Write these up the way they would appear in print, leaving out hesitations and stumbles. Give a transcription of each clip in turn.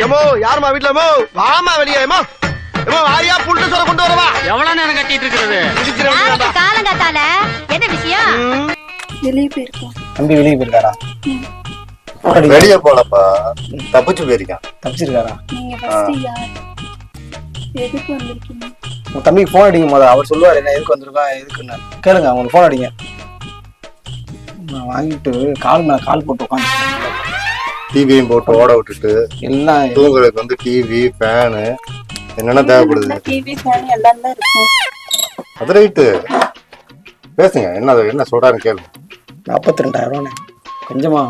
ஏமோ யாருமா வீட்டுல வாமா வெளியே ஏமோ வாரியா புல்ட்டு சொல்ல கொண்டு வரவா. எவ்வளவு நேரம் கட்டிட்டு இருக்கிறது? காலங்காத்தால என்ன விஷயம்? வெளியே போயிருக்கோம். தம்பி வெளியே போயிருக்காரா? வெளியே போலப்பா, தப்பிச்சு போயிருக்கான். தப்பிச்சிருக்காரா? நீங்க ஃபர்ஸ்ட் யார், எதுக்கு வந்திருக்கீங்க? உங்க தம்பிக்கு போன் அடிக்கும் போது அவர் சொல்லுவார் என்ன எதுக்கு வந்திருக்கோம் எதுக்குன்னு கேளுங்க. அவங்களுக்கு போன் அடிங்க. நான் வாங்கிட்டு கால் மேல கால் போட்டு உட்காந்து டிவியும் போட்டு ஓட விட்டுட்டு எல்லாம் தூங்குறதுக்கு வந்து டிவி ஃபேனு என்னென்ன தேவைப்படுது. டிவி ஃபேன் எல்லாம் தான் இருக்கும். அது ரைட்டு, பேசுங்க. என்ன சொல்றாருன்னு கேளுங்க. 42,000 கொஞ்சமா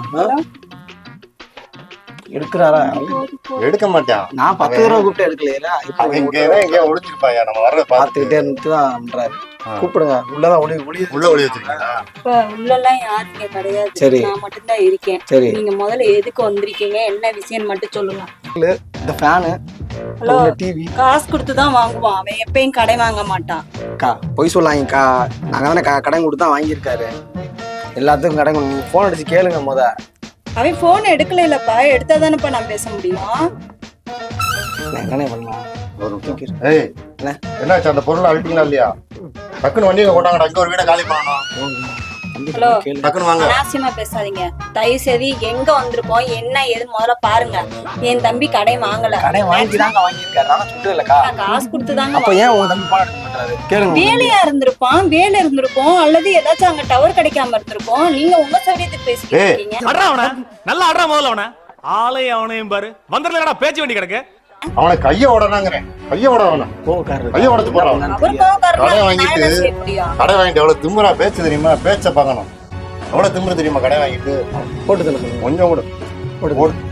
எடுக்கிறாரா? எடுக்க மாட்டான். நான் 10 தடவை கூப்பிட்டு எடுக்கலையா? அவன் எங்கேயா ஒளிஞ்சிருப்பாயா, நம்ம வர்றத பார்த்துக்கிட்டே இருந்துட்டு தான் பண்றாரு. கூப்பிடுங்க. உள்ளதான் ஒளி வச்சிருக்கீங்களா? உள்ளெல்லாம் யாருங்க கிடையாது. சரி, நான் மட்டும் தான் இருக்கேன். சரி, நீங்க முதல்ல எதுக்கு வந்திருக்கீங்க, என்ன விஷயம் மட்டும் சொல்லுங்க. இந்த ஃபேனு, ஹலோ, டிவி காசு கொடுத்து தான் வாங்குவான். அவன் எப்பயும் கடை வாங்க மாட்டான். பொய் சொல்லாங்கக்கா. நாங்க தானே கடன் கொடுத்து தான் வாங்கியிருக்காரு. எல்லாத்துக்கும் கடன் கொடுங்க. நீங்க போன் அடிச்சு கேளுங்க. அவன் போன் எடுக்கல இல்லப்பா, எடுத்தா தானேப்பா நான் பேச முடியும். என்னண்ணே பண்ணலாம்? ஏய், என்னாச்சு? அந்த பொருளை அழுட்டிங்களா இல்லையா? டக்குன்னு வண்டியில கொண்டாங்க. அங்க ஒரு வீட காலி பண்ணணும். ஹலோ, டக்குன்னு வாங்க. அனாவசியமா பேசாதீங்க தயவு செய்து. எங்க வந்திருக்கோம் என்ன ஏது முதல்ல பாருங்க. என் தம்பி கடை வாங்கல. கடை வாங்கிதாங்க வாங்கியிருக்காரு. நான் சொல்றேன்லக்கா, காசு கொடுத்துதாங்க. அப்ப ஏன் உங்க தம்பி போன் எடுக்க மாட்டாரு? கேளுங்க. வேலையா இருந்திருப்பான், வேலை இருந்திருக்கும், அல்லது ஏதாச்சும் அங்க டவர் கிடைக்காம இருந்திருக்கும். நீங்க உங்க சௌரியத்துக்கு பேசிட்டு இருக்கீங்க. நல்லா அட்ரா முதல்ல அவன ஆளை அவனையும் பாரு வந்துடலடா பேச்சு வேண்டி கிடக்கு. அவனை கைய ஓடனாங்கிறேன். கைய ஓட வேணாம், கைய உடச்சு போறான். கடை வாங்கிட்டு எவ்வளவு திமுறா பேச்சு தெரியுமா? பேச்ச பார்க்கணும். எவ்வளவு திமுறை தெரியுமா? கடை வாங்கிட்டு போட்டு தள்ளுங்க. கொஞ்சம் கூட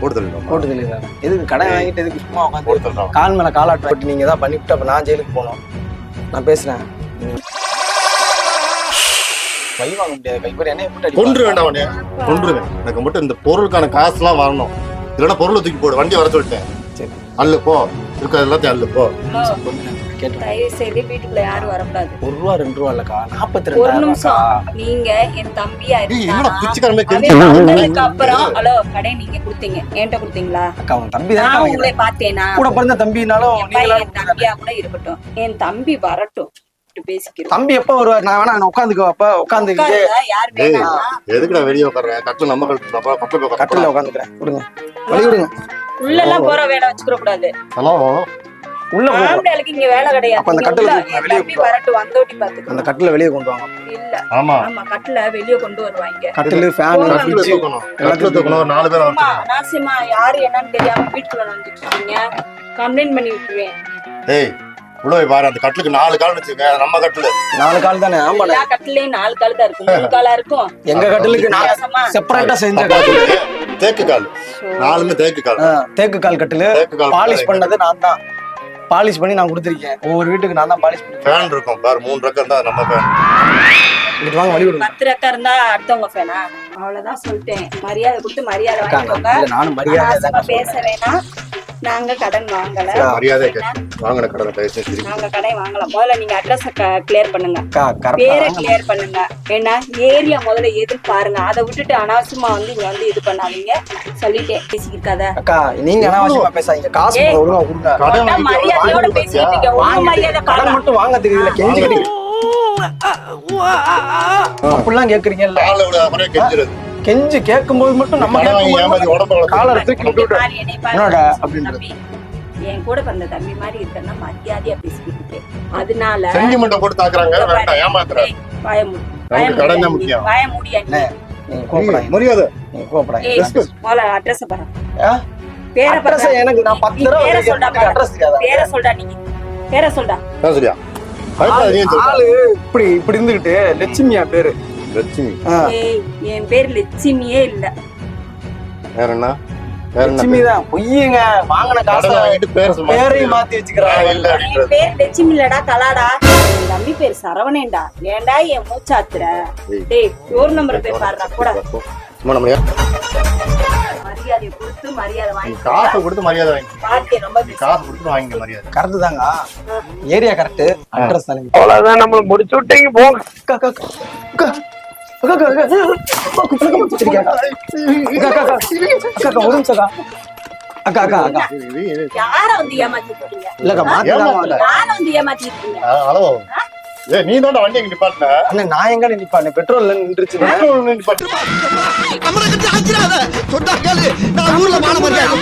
போட்டு தள்ளுங்க. எதுக்கு கடை வாங்கிட்டு எதுக்கு சும்மா உட்காந்து கால் மேல காலாட்டு போட்டு நீங்க தான் பண்ணிவிட்டு அப்ப நான் ஜெயிலுக்கு போனோம். நான் பேசுறேன். வழி வாங்க முடியாது. கைப்பறி என்ன போட்டு கொன்று வேண்டாம். அவனே கொன்றுவேன். எனக்கு மட்டும் இந்த பொருளுக்கான காசு எல்லாம் வரணும். இல்லைன்னா பொருளை தூக்கி போடு. வண்டி வர சொல்லிட்டேன். அல்லு போ, இருக்க எல்லாத்தையும் அல்லு போ. தயவு செய்து வீட்டுக்குள்ள யாரும் வரக்கூடாது. ₹1 ₹2 இல்லக்கா, ஒரு நிமிஷம். நீங்க என் தம்பியா இருந்தா அப்புறம் ஹலோ கடை நீங்க கொடுத்தீங்க, என்கிட்ட கொடுத்தீங்களா? அக்கா உன் தம்பி நான் உங்களை பார்த்தேனா? கூட பிறந்த தம்பினாலும் என் தம்பியா கூட இருக்கட்டும். என் தம்பி வரட்டும், பேசிக்கிறோம். தம்பி எப்ப வருவார்? நான் வேணா உட்காந்துக்கோ. அப்ப உட்காந்து யார் வேணா எதுக்குடா வெளியே உட்கார்றேன்? கட்டில நம்ம கட்டில உட்காந்துக்கிறேன். விடுங்க, வழி விடுங்க. உள்ள எல்லாம் போற வேலை வச்சுக்க கூடாது. ஹலோ, உள்ள ஆம்பளைக்கு இங்க வேலை கிடையாது. அந்த கட்டில வெளியே வரட்டும், வந்தோட்டி பாத்துக்கோ. அந்த கட்டில வெளியே கொண்டு வாங்க. இல்ல, ஆமா ஆமா, கட்டில வெளியே கொண்டு வருவாங்க. கட்டில ஃபேன் ஃப்ரிட்ஜ் எல்லாத்தையும் தூக்கணும். 4 பேர் ஆமா, நாசிமா யாரு என்னன்னு தெரியாம வீட்டுக்குள்ள வந்துட்டு இருக்கீங்க. கம்ப்ளைன்ட் பண்ணி விட்டுருவேன். ஏய், உள்ள போய் பாரு. அந்த கட்டிலுக்கு 4 கால் வச்சிருக்க. நம்ம கட்டில 4 கால் தானே? ஆமா, எல்லா கட்டிலையும் 4 கால் தான் இருக்கும். 3 காலா இருக்கும். எங்க கட்டிலுக்கு செப்பரேட்டா செஞ்ச கட்டில். தேக்கு கால். 4மே தேக்கு கால். தேக்கு கால் கட்டில். பாலிஷ் பண்ணது நான் தான். பாலிஷ் பண்ணி நான் கொடுத்துருக்கேன். ஒவ்வொரு வீட்டுக்கு நான் தான் பாலிஷ் பண்ணி. ஃபேன் இருக்கும் பாரு. 3 ரெக்க இருந்தா நம்ம ஃபேன். இங்க வாங்க, வழி விடுங்க. 10 ரெக்க இருந்தா அடுத்தவங்க ஃபேனா? அவ்வளவுதான் சொல்லிட்டேன். மரியாதை கொடுத்து மரியாதை வாங்கிக்கோங்க. நானும் மரியாதை பேச வேணாம். நாங்க கடன் வாங்கல. மரியாதை வாங்கின கடன் பேசி. நாங்க கடன் வாங்கலாம். முதல்ல நீங்க அட்ரஸ் கிளியர் பண்ணுங்க. கரெக்ட்டா பேரை கிளியர் பண்ணுங்க. ஏன்னா ஏரியா முதல்ல எது பாருங்க. அதை விட்டுட்டு அனாவசியமா வந்து இங்க வந்து இது பண்ணாதீங்க. சொல்லிட்டேன், பேசிக்கிட்டாத. அக்கா நீங்க அனாவசியமா பேசாதீங்க. காசு ஒழுங்கா கொடுங்க. கடன் மரியாதையோட பேசிட்டு இருக்கீங்க. ஒழுங்கு மரியாதை கடன் மட்டும் வாங்க தெரியல. கெஞ்சிக்கிட்டு அப்படிலாம் கேக்குறீங்கல்ல. கெஞ்சி கேட்கும்போது மட்டும் நம்ம காலரை தூக்கி விட்டு என் கூட பிறந்த தம்பி மாதிரி இருக்கன்னா மரியாதையா பேசிக்கிட்டு இருக்கேன். அதனால சென்டிமெண்ட் போட்டு தாக்குறாங்க. வேண்டாம், ஏமாத்துறேன். வாய மூடியா நீங்க கோபப்படாதீங்க. மரியாதை நீங்க கோபப்படாதீங்க. முதல்ல அட்ரஸ் பாரு. பேரை அட்ரஸ் எனக்கு நான் 10 தடவை பேரை சொல்டா. அட்ரஸ் தெரியாதா? பேரை சொல்டா. நீங்க பேரை சொல்டா. சரியா? ஆளு இப்படி இருந்துகிட்டு லட்சுமியா பேரு? லட்சுமி. என் பேர் லட்சுமியே இல்ல. வேற என்ன? லட்சுமி தான். பொய்யுங்க. வாங்கின காசை வாங்கிட்டு பேரையும் மாத்தி வச்சுக்கிறாங்க. என் பேர் லட்சுமி இல்லடா, கலாடா. என் தம்பி பேர் சரவணேண்டா. ஏண்டா என் மூச்சாத்துற? டேய், டோர் நம்பர் போய் பாருடா. போடா. மரியாதை கொடுத்து மரியாதை வாங்கி. காசு கொடுத்து மரியாதை வாங்கி. பாத்தே ரொம்ப காசு கொடுத்து வாங்கிங்க மரியாதை. கரெக்ட் தாங்க. Area correct. அட்ரஸ் தானே. அவ்வளவுதான், நம்ம முடிச்சு விட்டீங்க போங்க. ஒரு நிமிஷம். அக்கா அக்கா அக்கா யார வந்து ஏமாத்திட்டு இருக்கீங்க? இல்லக்கா மாத்திக்கலாம் ஏமாத்தல. யார வந்து ஏமாத்திட்டு இருக்கீங்க? ஹலோ நீ தான் வண்டி எங்க நிப்பாட்டின அண்ணன் நான் எங்க நிப்பானே பெட்ரோல்ல நின்றுச்சு பெட்ரோல் நிப்பாட்டு நம்மளை கட்டி ஆக்கிறாத சொன்னா கேளு நான் ஊர்ல மாலை மரியாதை